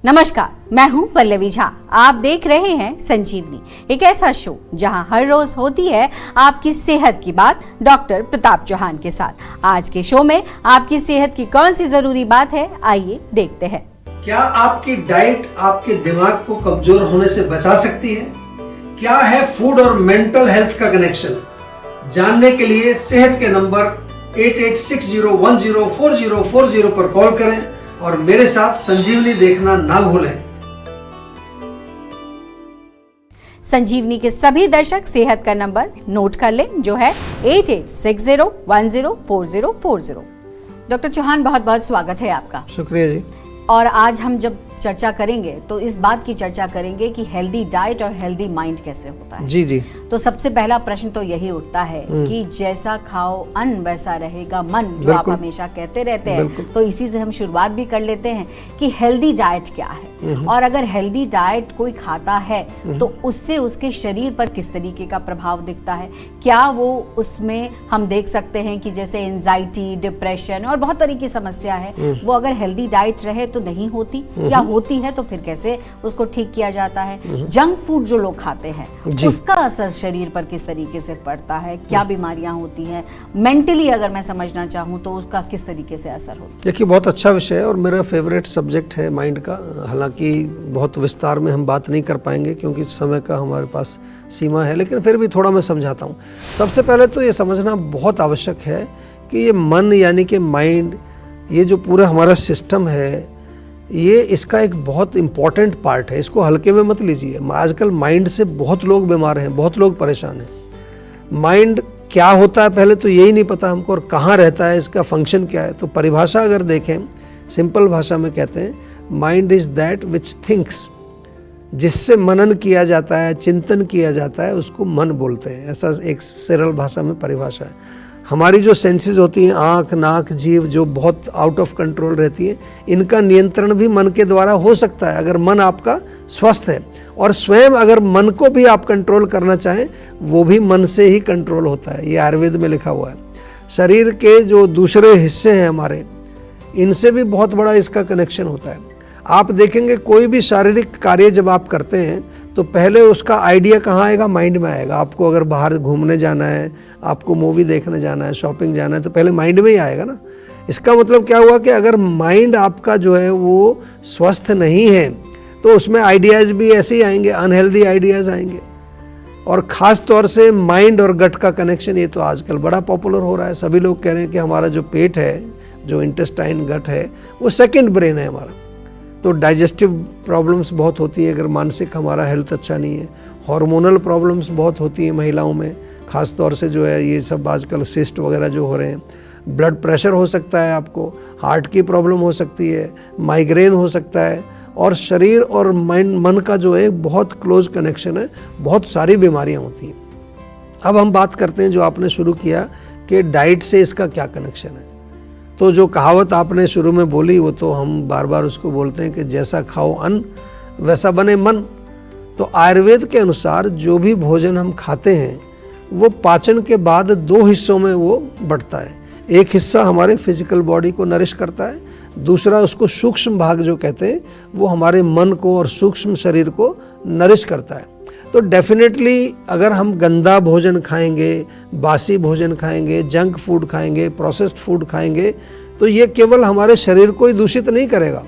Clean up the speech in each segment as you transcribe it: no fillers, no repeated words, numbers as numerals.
नमस्कार, मैं हूं पल्लवी झा। आप देख रहे हैं संजीवनी, एक ऐसा शो जहां हर रोज होती है आपकी सेहत की बात डॉक्टर प्रताप चौहान के साथ। आज के शो में आपकी सेहत की कौन सी जरूरी बात है, आइए देखते हैं। क्या आपकी डाइट आपके दिमाग को कमजोर होने से बचा सकती है? क्या है फूड और मेंटल हेल्थ का कनेक्शन? जानने के लिए सेहत के नंबर 8860104040 पर कॉल करें और मेरे साथ संजीवनी देखना ना भूलें। संजीवनी के सभी दर्शक सेहत का नंबर नोट कर लें, जो है 8860104040। डॉक्टर चौहान, बहुत बहुत स्वागत है आपका। शुक्रिया जी। और आज हम जब चर्चा करेंगे तो इस बात की चर्चा करेंगे कि हेल्दी डाइट और हेल्दी माइंड कैसे होता है। जी जी। तो सबसे पहला प्रश्न तो यही उठता है कि जैसा खाओ अन्न वैसा रहेगा मन, जो आप हमेशा कहते रहते हैं। तो इसी से हम शुरुआत भी कर लेते हैं कि हेल्दी डाइट क्या है, और अगर हेल्दी डाइट कोई खाता है तो उससे उसके शरीर पर किस तरीके का प्रभाव दिखता है। क्या वो उसमें हम देख सकते हैं कि जैसे एंजाइटी, डिप्रेशन और बहुत तरह की समस्या है, वो अगर हेल्दी डाइट रहे तो नहीं होती, या होती है तो फिर कैसे उसको ठीक किया जाता है। जंक फूड जो लोग खाते हैं उसका असर शरीर पर किस तरीके से पड़ता है, क्या बीमारियां होती हैं, मेंटली अगर मैं समझना चाहूँ तो उसका किस तरीके से असर होता है। देखिए, बहुत अच्छा विषय है और मेरा फेवरेट सब्जेक्ट है माइंड का। हालांकि बहुत विस्तार में हम बात नहीं कर पाएंगे क्योंकि समय का हमारे पास सीमा है, लेकिन फिर भी थोड़ा मैं समझाता हूँ। सबसे पहले तो ये समझना बहुत आवश्यक है कि ये मन यानी कि माइंड, ये जो पूरा हमारा सिस्टम है, ये इसका एक बहुत इम्पॉर्टेंट पार्ट है। इसको हल्के में मत लीजिए। आजकल माइंड से बहुत लोग बीमार हैं, बहुत लोग परेशान हैं। माइंड क्या होता है पहले तो यही नहीं पता हमको, और कहाँ रहता है, इसका फंक्शन क्या है। तो परिभाषा अगर देखें, सिंपल भाषा में कहते हैं mind is that which thinks. जिससे मनन किया जाता है, चिंतन किया जाता है, उसको मन बोलते हैं। ऐसा एक सरल भाषा में परिभाषा है। हमारी जो सेंसेस होती हैं, आँख, नाक, जीभ, जो बहुत आउट ऑफ कंट्रोल रहती है, इनका नियंत्रण भी मन के द्वारा हो सकता है अगर मन आपका स्वस्थ है। और स्वयं अगर मन को भी आप कंट्रोल करना चाहें, वो भी मन से ही कंट्रोल होता है। ये आयुर्वेद में लिखा हुआ है। शरीर के जो दूसरे हिस्से हैं हमारे, इनसे भी बहुत बड़ा इसका कनेक्शन होता है। आप देखेंगे कोई भी शारीरिक कार्य जब आप करते हैं तो पहले उसका आइडिया कहाँ आएगा? माइंड में आएगा। आपको अगर बाहर घूमने जाना है, आपको मूवी देखने जाना है, शॉपिंग जाना है, तो पहले माइंड में ही आएगा ना। इसका मतलब क्या हुआ कि अगर माइंड आपका जो है वो स्वस्थ नहीं है तो उसमें आइडियाज़ भी ऐसे ही आएंगे, अनहेल्दी आइडियाज़ आएंगे। और ख़ास तौर से माइंड और गट का कनेक्शन ये तो आजकल बड़ा पॉपुलर हो रहा है। सभी लोग कह रहे हैं कि हमारा जो पेट है, जो इंटेस्टाइन, गट है, वो सेकेंड ब्रेन है हमारा। तो डाइजेस्टिव प्रॉब्लम्स बहुत होती है अगर मानसिक हमारा हेल्थ अच्छा नहीं है। हार्मोनल प्रॉब्लम्स बहुत होती है महिलाओं में, ख़ास तौर से जो है ये सब आजकल सिस्ट वगैरह जो हो रहे हैं। ब्लड प्रेशर हो सकता है आपको, हार्ट की प्रॉब्लम हो सकती है, माइग्रेन हो सकता है। और शरीर और माइंड, मन का जो है बहुत क्लोज कनेक्शन है, बहुत सारी बीमारियाँ होती हैं। अब हम बात करते हैं जो आपने शुरू किया कि डाइट से इसका क्या कनेक्शन है। तो जो कहावत आपने शुरू में बोली, वो तो हम बार बार उसको बोलते हैं कि जैसा खाओ अन्न वैसा बने मन। तो आयुर्वेद के अनुसार जो भी भोजन हम खाते हैं वो पाचन के बाद 2 हिस्सों में वो बढ़ता है। एक हिस्सा हमारे फिजिकल बॉडी को नरिश करता है, दूसरा उसको सूक्ष्म भाग जो कहते हैं वो हमारे मन को और सूक्ष्म शरीर को नरिश करता है। तो डेफिनेटली अगर हम गंदा भोजन खाएंगे, बासी भोजन खाएंगे, जंक फूड खाएंगे, प्रोसेस्ड फूड खाएंगे, तो ये केवल हमारे शरीर को ही दूषित नहीं करेगा,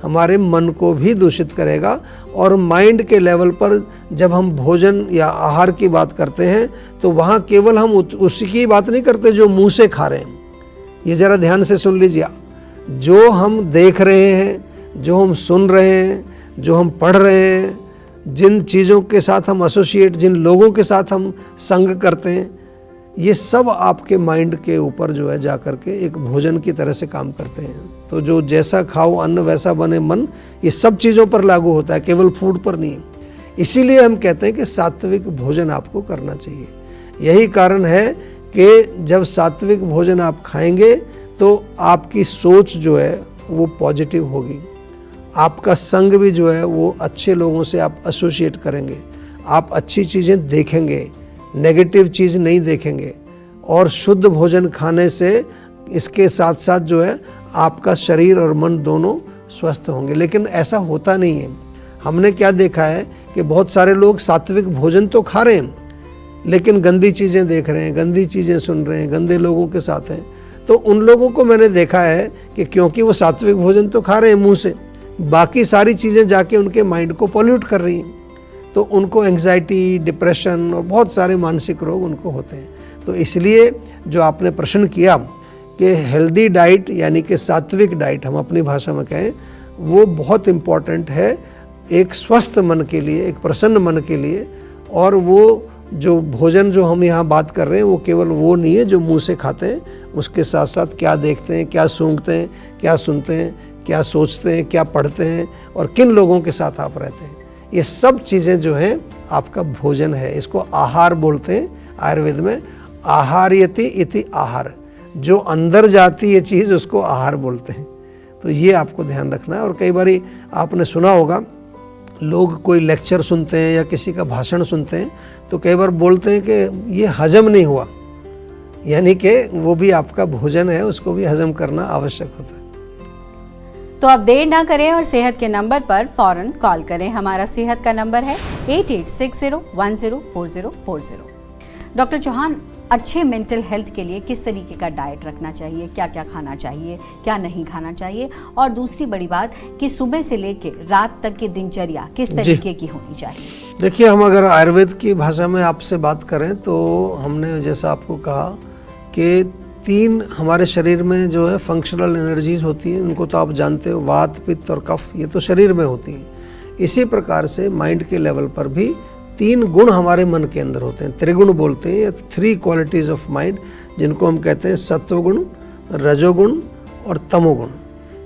हमारे मन को भी दूषित करेगा। और माइंड के लेवल पर जब हम भोजन या आहार की बात करते हैं तो वहाँ केवल हम उसकी बात नहीं करते जो मुंह से खा रहे हैं। ये ज़रा ध्यान से सुन लीजिए। जो हम देख रहे हैं, जो हम सुन रहे हैं, जो हम पढ़ रहे हैं, जिन चीज़ों के साथ हम एसोसिएट, जिन लोगों के साथ हम संग करते हैं, ये सब आपके माइंड के ऊपर जो है जा कर के एक भोजन की तरह से काम करते हैं। तो जो जैसा खाओ अन्न वैसा बने मन, ये सब चीज़ों पर लागू होता है, केवल फूड पर नहीं। इसीलिए हम कहते हैं कि सात्विक भोजन आपको करना चाहिए। यही कारण है कि जब सात्विक भोजन आप खाएंगे तो आपकी सोच जो है वो पॉजिटिव होगी, आपका संग भी जो है वो अच्छे लोगों से आप एसोसिएट करेंगे, आप अच्छी चीज़ें देखेंगे, नेगेटिव चीज़ नहीं देखेंगे। और शुद्ध भोजन खाने से इसके साथ साथ जो है आपका शरीर और मन दोनों स्वस्थ होंगे। लेकिन ऐसा होता नहीं है। हमने क्या देखा है कि बहुत सारे लोग सात्विक भोजन तो खा रहे हैं, लेकिन गंदी चीज़ें देख रहे हैं, गंदी चीज़ें सुन रहे हैं, गंदे लोगों के साथ हैं। तो उन लोगों को मैंने देखा है कि क्योंकि वो सात्विक भोजन तो खा रहे हैं मुंह से, बाकी सारी चीज़ें जाके उनके माइंड को पॉल्यूट कर रही हैं, तो उनको एंग्जाइटी, डिप्रेशन और बहुत सारे मानसिक रोग उनको होते हैं। तो इसलिए जो आपने प्रश्न किया कि हेल्दी डाइट यानी कि सात्विक डाइट हम अपनी भाषा में कहें, वो बहुत इम्पॉर्टेंट है एक स्वस्थ मन के लिए, एक प्रसन्न मन के लिए। और वो जो भोजन जो हम यहाँ बात कर रहे हैं वो केवल वो नहीं है जो मुंह से खाते हैं, उसके साथ साथ क्या देखते हैं, क्या सूंघते हैं, क्या सुनते हैं, क्या सोचते हैं, क्या पढ़ते हैं और किन लोगों के साथ आप रहते हैं, ये सब चीज़ें जो हैं आपका भोजन है। इसको आहार बोलते हैं आयुर्वेद में। आहार्यति इति आहार, जो अंदर जाती है चीज़ उसको आहार बोलते हैं। तो ये आपको ध्यान रखना है। और कई बार आपने सुना होगा, लोग कोई लेक्चर सुनते हैं या किसी का भाषण सुनते हैं तो कई बार बोलते हैं कि ये हजम नहीं हुआ, यानी कि वो भी आपका भोजन है, उसको भी हजम करना आवश्यक होता है। तो अब देर ना करें और सेहत के नंबर पर फौरन कॉल करें। हमारा सेहत का नंबर है 8860104040। डॉक्टर चौहान, अच्छे मेंटल हेल्थ के लिए किस तरीके का डाइट रखना चाहिए, क्या क्या खाना चाहिए, क्या नहीं खाना चाहिए, और दूसरी बड़ी बात कि सुबह से लेकर रात तक की दिनचर्या किस तरीके की होनी चाहिए? देखिए, हम अगर आयुर्वेद की भाषा में आपसे बात करें तो हमने जैसा आपको कहा कि 3 हमारे शरीर में जो है फंक्शनल एनर्जीज होती हैं, उनको तो आप जानते हो, वात, पित्त और कफ, ये तो शरीर में होती हैं। इसी प्रकार से माइंड के लेवल पर भी 3 गुण हमारे मन के अंदर होते हैं, त्रिगुण बोलते हैं, या 3 क्वालिटीज ऑफ माइंड, जिनको हम कहते हैं सत्वगुण, रजोगुण और तमोगुण।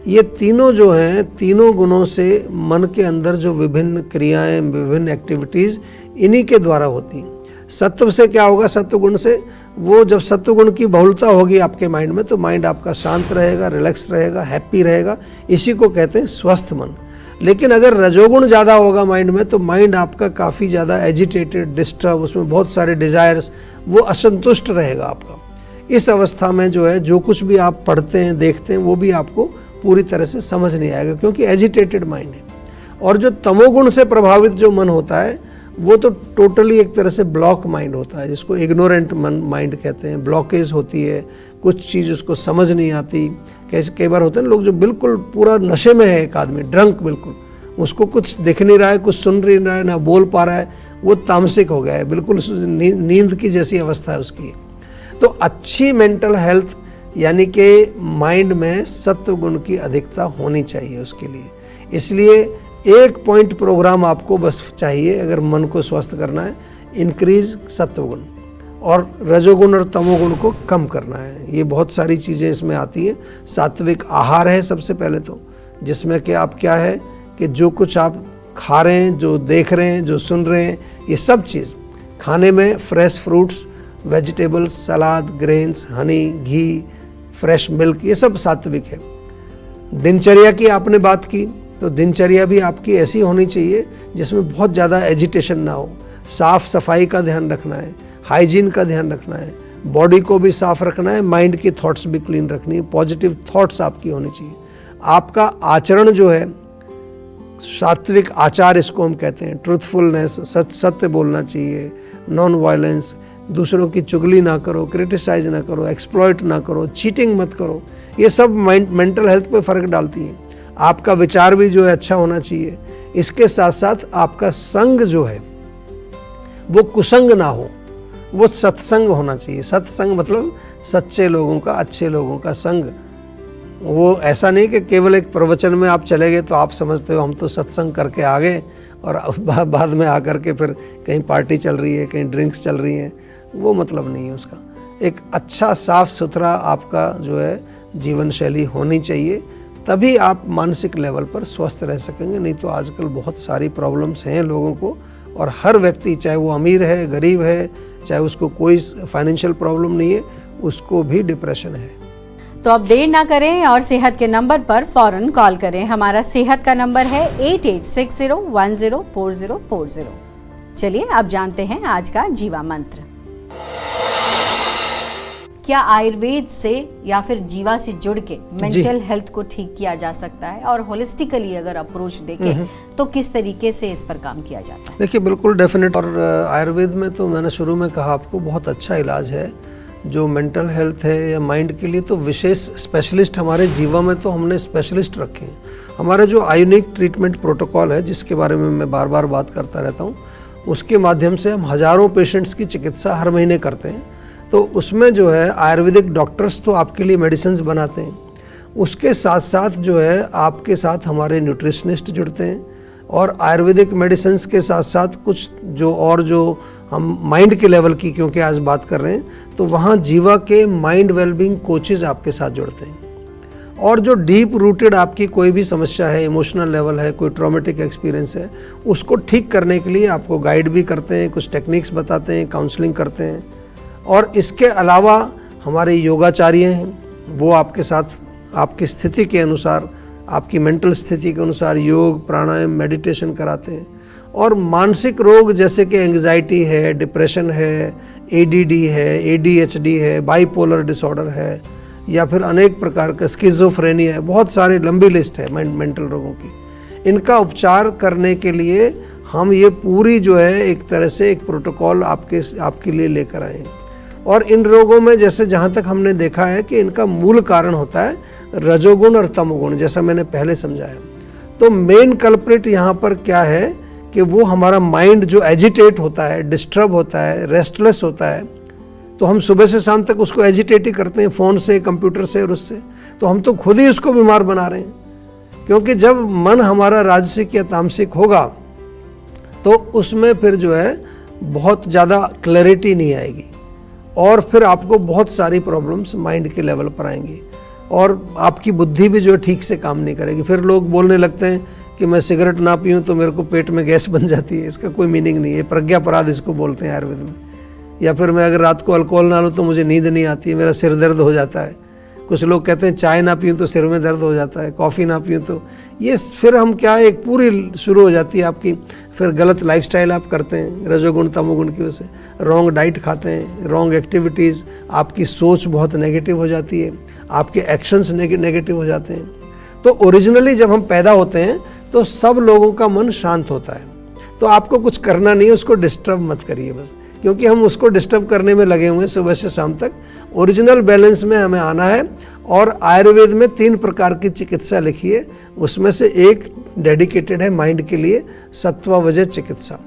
ये तीनों जो हैं, तीनों गुणों से मन के अंदर जो विभिन्न क्रियाएं, विभिन्न एक्टिविटीज़ इन्हीं के द्वारा होती हैं। सत्व से क्या होगा? सत्वगुण से, वो जब सत्वगुण की बहुलता होगी आपके माइंड में तो माइंड आपका शांत रहेगा, रिलैक्स रहेगा, हैप्पी रहेगा, इसी को कहते हैं स्वस्थ मन। लेकिन अगर रजोगुण ज़्यादा होगा माइंड में तो माइंड आपका काफ़ी ज़्यादा एजिटेटेड, डिस्टर्ब, उसमें बहुत सारे डिज़ायर्स, वो असंतुष्ट रहेगा आपका। इस अवस्था में जो है जो कुछ भी आप पढ़ते हैं, देखते हैं, वो भी आपको पूरी तरह से समझ नहीं आएगा, क्योंकि एजिटेटेड माइंड है। और जो तमोगुण से प्रभावित जो मन होता है वो तो टोटली एक तरह से ब्लॉक माइंड होता है, जिसको इग्नोरेंट माइंड कहते हैं। ब्लॉकेज होती है, कुछ चीज़ उसको समझ नहीं आती। कैसे कई बार होते हैं लोग जो बिल्कुल पूरा नशे में है, एक आदमी ड्रंक, बिल्कुल उसको कुछ दिख नहीं रहा है, कुछ सुन नहीं रहा है, ना बोल पा रहा है, वो तामसिक हो गया है, बिल्कुल नींद की जैसी अवस्था है उसकी। तो अच्छी मेंटल हेल्थ यानी कि माइंड में सत्व गुण की अधिकता होनी चाहिए उसके लिए। इसलिए 1 पॉइंट प्रोग्राम आपको बस चाहिए अगर मन को स्वस्थ करना है, इंक्रीज सत्वगुण और रजोगुण और तमोगुण को कम करना है। ये बहुत सारी चीज़ें इसमें आती हैं। सात्विक आहार है सबसे पहले तो, जिसमें कि आप क्या है कि जो कुछ आप खा रहे हैं, जो देख रहे हैं, जो सुन रहे हैं, ये सब चीज़ खाने में फ्रेश फ्रूट्स, वेजिटेबल्स, सलाद, ग्रेन्स, हनी, घी, फ्रेश मिल्क, ये सब सात्विक है। दिनचर्या की आपने बात की, तो दिनचर्या भी आपकी ऐसी होनी चाहिए जिसमें बहुत ज़्यादा एजिटेशन ना हो। साफ़ सफाई का ध्यान रखना है, हाइजीन का ध्यान रखना है, बॉडी को भी साफ रखना है, माइंड की थॉट्स भी क्लीन रखनी है, पॉजिटिव थॉट्स आपकी होनी चाहिए। आपका आचरण जो है सात्विक आचार इसको हम कहते हैं, ट्रूथफुलनेस, सत्य बोलना चाहिए, नॉन वायलेंस, दूसरों की चुगली ना करो, क्रिटिसाइज ना करो, एक्सप्लॉइट ना करो, चीटिंग मत करो। ये सब मेंटल हेल्थ पे फ़र्क डालती है। आपका विचार भी जो है अच्छा होना चाहिए। इसके साथ साथ आपका संग जो है वो कुसंग ना हो, वो सत्संग होना चाहिए। सत्संग मतलब सच्चे लोगों का, अच्छे लोगों का संग। वो ऐसा नहीं कि केवल एक प्रवचन में आप चले गए तो आप समझते हो हम तो सत्संग करके आ गए और बाद में आकर के फिर कहीं पार्टी चल रही है, कहीं ड्रिंक्स चल रही हैं, वो मतलब नहीं है उसका। एक अच्छा साफ सुथरा आपका जो है जीवन शैली होनी चाहिए, तभी आप मानसिक लेवल पर स्वस्थ रह सकेंगे। नहीं तो आजकल बहुत सारी प्रॉब्लम्स हैं लोगों को, और हर व्यक्ति, चाहे वो अमीर है, गरीब है, चाहे उसको कोई फाइनेंशियल प्रॉब्लम नहीं है, उसको भी डिप्रेशन है। तो अब देर ना करें और सेहत के नंबर पर फौरन कॉल करें। हमारा सेहत का नंबर है 8860104040। चलिए अब जानते हैं आज का जीवा मंत्र। क्या आयुर्वेद से या फिर जीवा से जुड़ के मेंटल हेल्थ को ठीक किया जा सकता है, और होलिस्टिकली अगर अप्रोच देखें तो किस तरीके से इस पर काम किया जाता है? देखिए बिल्कुल डेफिनेट, और आयुर्वेद में तो मैंने शुरू में कहा आपको बहुत अच्छा इलाज है जो मेंटल हेल्थ है या माइंड के लिए। तो विशेष स्पेशलिस्ट हमारे जीवा में तो हमने स्पेशलिस्ट रखे हैं। हमारा जो आयुनिक ट्रीटमेंट प्रोटोकॉल है जिसके बारे में मैं बार बार बात करता रहता हूँ, उसके माध्यम से हम हज़ारों पेशेंट्स की चिकित्सा हर महीने करते हैं। तो उसमें जो है आयुर्वेदिक डॉक्टर्स तो आपके लिए मेडिसिन्स बनाते हैं, उसके साथ साथ जो है आपके साथ हमारे न्यूट्रिशनिस्ट जुड़ते हैं, और आयुर्वेदिक मेडिसिन्स के साथ साथ कुछ जो हम माइंड के लेवल की क्योंकि आज बात कर रहे हैं, तो वहाँ जीवा के माइंड वेलबींग कोचेज़ आपके साथ जुड़ते हैं। और जो डीप रूटेड आपकी कोई भी समस्या है, इमोशनल लेवल है, कोई ट्रॉमेटिक एक्सपीरियंस है, उसको ठीक करने के लिए आपको गाइड भी करते हैं, कुछ टेक्निक्स बताते हैं, काउंसलिंग करते हैं। और इसके अलावा हमारे योगाचार्य हैं, वो आपके साथ आपकी स्थिति के अनुसार, आपकी मेंटल स्थिति के अनुसार योग, प्राणायाम, मेडिटेशन कराते हैं। और मानसिक रोग जैसे कि एंग्जाइटी है, डिप्रेशन है, एडीडी है, एडीएचडी है, बाइपोलर डिसऑर्डर है, या फिर अनेक प्रकार का स्किज़ोफ्रेनिया है, बहुत सारे लंबी लिस्ट है मेंटल रोगों की। इनका उपचार करने के लिए हम ये पूरी जो है एक तरह से एक प्रोटोकॉल आपके लिए लेकर आए हैं। और इन रोगों में जैसे जहाँ तक हमने देखा है कि इनका मूल कारण होता है रजोगुण और तमोगुण, जैसा मैंने पहले समझाया। तो मेन कल्प्रिट यहाँ पर क्या है कि वो हमारा माइंड जो एजिटेट होता है, डिस्टर्ब होता है, रेस्टलेस होता है, तो हम सुबह से शाम तक उसको एजिटेट ही करते हैं, फ़ोन से, कंप्यूटर से और उससे। तो हम तो खुद ही उसको बीमार बना रहे हैं, क्योंकि जब मन हमारा राजसिक या तामसिक होगा तो उसमें फिर जो है बहुत ज़्यादा क्लैरिटी नहीं आएगी, और फिर आपको बहुत सारी प्रॉब्लम्स माइंड के लेवल पर आएंगी, और आपकी बुद्धि भी जो है ठीक से काम नहीं करेगी। फिर लोग बोलने लगते हैं कि मैं सिगरेट ना पीऊँ तो मेरे को पेट में गैस बन जाती है। इसका कोई मीनिंग नहीं है, प्रज्ञापराध इसको बोलते हैं आयुर्वेद में। या फिर मैं अगर रात को अल्कोहल ना लूँ तो मुझे नींद नहीं आती है, मेरा सिर दर्द हो जाता है। कुछ लोग कहते हैं चाय ना पीऊँ तो सिर में दर्द हो जाता है, कॉफ़ी ना पीऊँ तो ये फिर हम क्या है, एक पूरी शुरू हो जाती है आपकी। फिर गलत लाइफस्टाइल आप करते हैं रजोगुण तमोगुण की वजह से, रॉन्ग डाइट खाते हैं, रॉन्ग एक्टिविटीज़, आपकी सोच बहुत नेगेटिव हो जाती है, आपके एक्शंस नेगेटिव हो जाते हैं। तो ओरिजिनली जब हम पैदा होते हैं तो सब लोगों का मन शांत होता है, तो आपको कुछ करना नहीं है, उसको डिस्टर्ब मत करिए बस, क्योंकि हम उसको डिस्टर्ब करने में लगे हुए हैं सुबह से शाम तक। ओरिजिनल बैलेंस में हमें आना है। और आयुर्वेद में 3 प्रकार की चिकित्सा लिखी है, उसमें से एक डेडिकेटेड है माइंड के लिए, सत्ववजय चिकित्सा।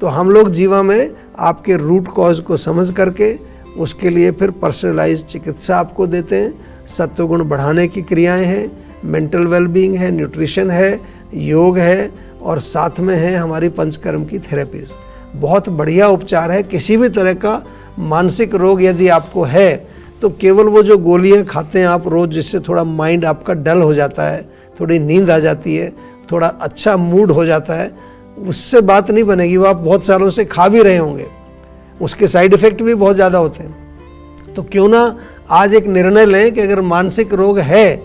तो हम लोग जीवा में आपके रूट कॉज को समझ करके उसके लिए फिर पर्सनलाइज चिकित्सा आपको देते हैं। सत्वगुण बढ़ाने की क्रियाएं हैं, मेंटल वेलबींग है, न्यूट्रिशन है, योग है, और साथ में है हमारी पंचकर्म की थेरेपीज। बहुत बढ़िया उपचार है। किसी भी तरह का मानसिक रोग यदि आपको है तो केवल वो जो गोलियां खाते हैं आप रोज़, जिससे थोड़ा माइंड आपका डल हो जाता है, थोड़ी नींद आ जाती है, थोड़ा अच्छा मूड हो जाता है, उससे बात नहीं बनेगी। वो आप बहुत सालों से खा भी रहे होंगे, उसके साइड इफ़ेक्ट भी बहुत ज़्यादा होते हैं। तो क्यों ना आज एक निर्णय लें कि अगर मानसिक रोग है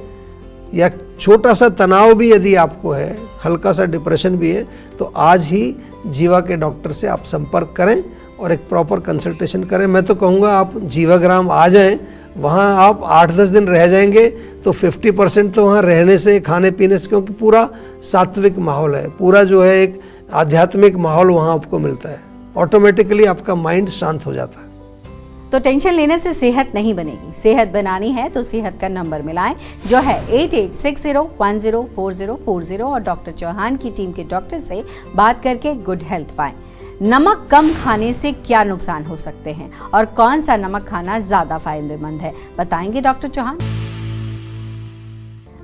या छोटा सा तनाव भी यदि आपको है, हल्का सा डिप्रेशन भी है, तो आज ही जीवा के डॉक्टर से आप संपर्क करें और एक प्रॉपर कंसल्टेशन करें। मैं तो कहूँगा आप जीवाग्राम आ जाएं, वहाँ आप 8-10 दिन रह जाएंगे तो 50% तो वहाँ रहने से, खाने पीने से, क्योंकि पूरा सात्विक माहौल है, पूरा जो है एक आध्यात्मिक माहौल वहाँ आपको मिलता है। ऑटोमेटिकली आपका माइंड शांत हो जाता है। तो टेंशन लेने से सेहत नहीं बनेगी, सेहत बनानी है तो सेहत का नंबर मिलाएं जो है 8860104040 और डॉक्टर चौहान की टीम के डॉक्टर से बात करके गुड हेल्थ पाएं। नमक कम खाने से क्या नुकसान हो सकते हैं और कौन सा नमक खाना ज्यादा फायदेमंद है, बताएंगे डॉक्टर चौहान।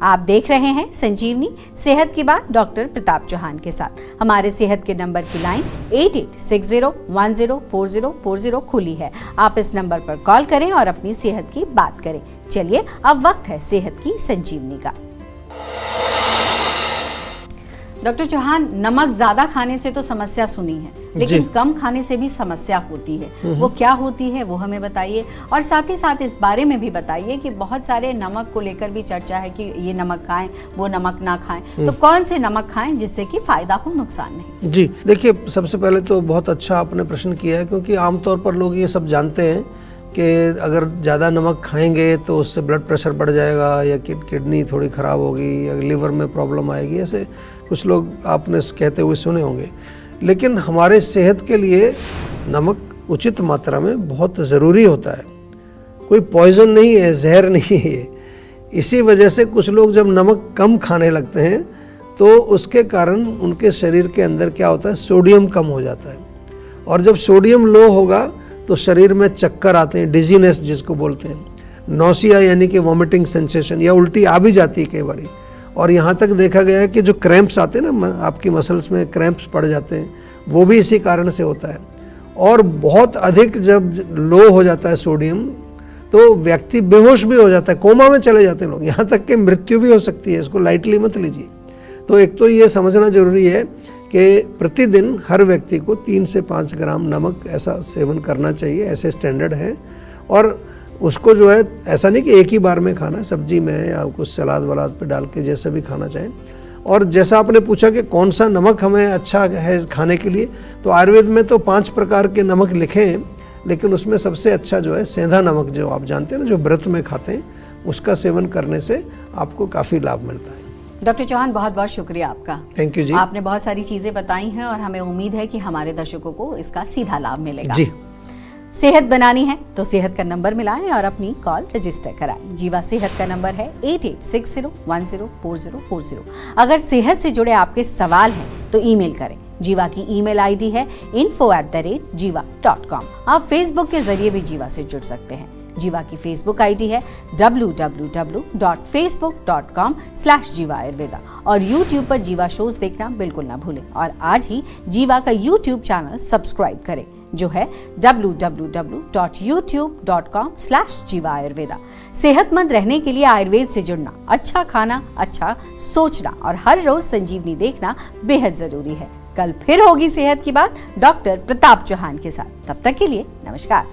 आप देख रहे हैं संजीवनी, सेहत की बात डॉक्टर प्रताप चौहान के साथ। हमारे सेहत के नंबर की लाइन 8860104040 खुली है। आप इस नंबर पर कॉल करें और अपनी सेहत की बात करें। चलिए अब वक्त है सेहत की संजीवनी का। डॉक्टर चौहान, नमक ज्यादा खाने से तो समस्या सुनी है, लेकिन कम खाने से भी समस्या होती है, वो क्या होती है वो हमें बताइए। और साथ ही साथ इस बारे में भी बताइए कि बहुत सारे नमक को लेकर भी चर्चा है कि ये नमक खाएं, वो नमक ना खाएं, तो कौन से नमक खाएं जिससे कि फायदा हो, नुकसान नहीं। जी देखिए, सबसे पहले तो बहुत अच्छा आपने प्रश्न किया है, क्योंकि आमतौर पर लोग ये सब जानते हैं कि अगर ज़्यादा नमक खाएंगे तो उससे ब्लड प्रेशर बढ़ जाएगा या किडनी थोड़ी ख़राब होगी या लिवर में प्रॉब्लम आएगी, ऐसे कुछ लोग आपने कहते हुए सुने होंगे। लेकिन हमारे सेहत के लिए नमक उचित मात्रा में बहुत ज़रूरी होता है, कोई पॉइजन नहीं है, जहर नहीं है। इसी वजह से कुछ लोग जब नमक कम खाने लगते हैं तो उसके कारण उनके शरीर के अंदर क्या होता है, सोडियम कम हो जाता है, और जब सोडियम लो होगा तो शरीर में चक्कर आते हैं, डिजीनेस जिसको बोलते हैं, नौसिया यानी कि वॉमिटिंग सेंसेशन, या उल्टी आ भी जाती है कई बारी। और यहाँ तक देखा गया है कि जो क्रैम्प्स आते हैं ना, आपकी मसल्स में क्रैम्प्स पड़ जाते हैं, वो भी इसी कारण से होता है। और बहुत अधिक जब लो हो जाता है सोडियम तो व्यक्ति बेहोश भी हो जाता है, कोमा में चले जाते हैं लोग, यहाँ तक कि मृत्यु भी हो सकती है। इसको लाइटली मत लीजिए। तो एक तो ये समझना जरूरी है कि प्रतिदिन हर व्यक्ति को 3 से 5 ग्राम नमक ऐसा सेवन करना चाहिए, ऐसे स्टैंडर्ड है। और उसको जो है ऐसा नहीं कि एक ही बार में खाना, सब्जी में या कुछ सलाद वलाद पे डाल के जैसा भी खाना चाहें। और जैसा आपने पूछा कि कौन सा नमक हमें अच्छा है खाने के लिए, तो आयुर्वेद में तो 5 प्रकार के नमक लिखे हैं, लेकिन उसमें सबसे अच्छा जो है सेंधा नमक, जो आप जानते हैं ना, जो व्रत में खाते हैं, उसका सेवन करने से आपको काफ़ी लाभ मिलता है। डॉक्टर चौहान, बहुत बहुत शुक्रिया आपका। थैंक यू जी। आपने बहुत सारी चीजें बताई हैं और हमें उम्मीद है कि हमारे दर्शकों को इसका सीधा लाभ मिलेगा जी। सेहत बनानी है तो सेहत का नंबर मिलाएं और अपनी कॉल रजिस्टर कराएं। जीवा सेहत का नंबर है 8860104040। अगर सेहत से जुड़े आपके सवाल हैं तो ईमेल करें। जीवा की ईमेल आईडी है info@jiva.com। आप फेसबुक के जरिए भी जीवा से जुड़ सकते हैं। जीवा की फेसबुक आईडी है www.facebook.com/जीवा आयुर्वेदा। और यूट्यूब पर जीवा शोज देखना बिल्कुल ना भूलें। और आज ही जीवा का यूट्यूब चैनल सब्सक्राइब करें, जो है www.youtube.com/जीवा आयुर्वेदा। सेहतमंद रहने के लिए आयुर्वेद से जुड़ना, अच्छा खाना, अच्छा सोचना और हर रोज संजीवनी देखना बेहद जरूरी है। कल फिर होगी सेहत की बात डॉक्टर प्रताप चौहान के साथ। तब तक के लिए नमस्कार।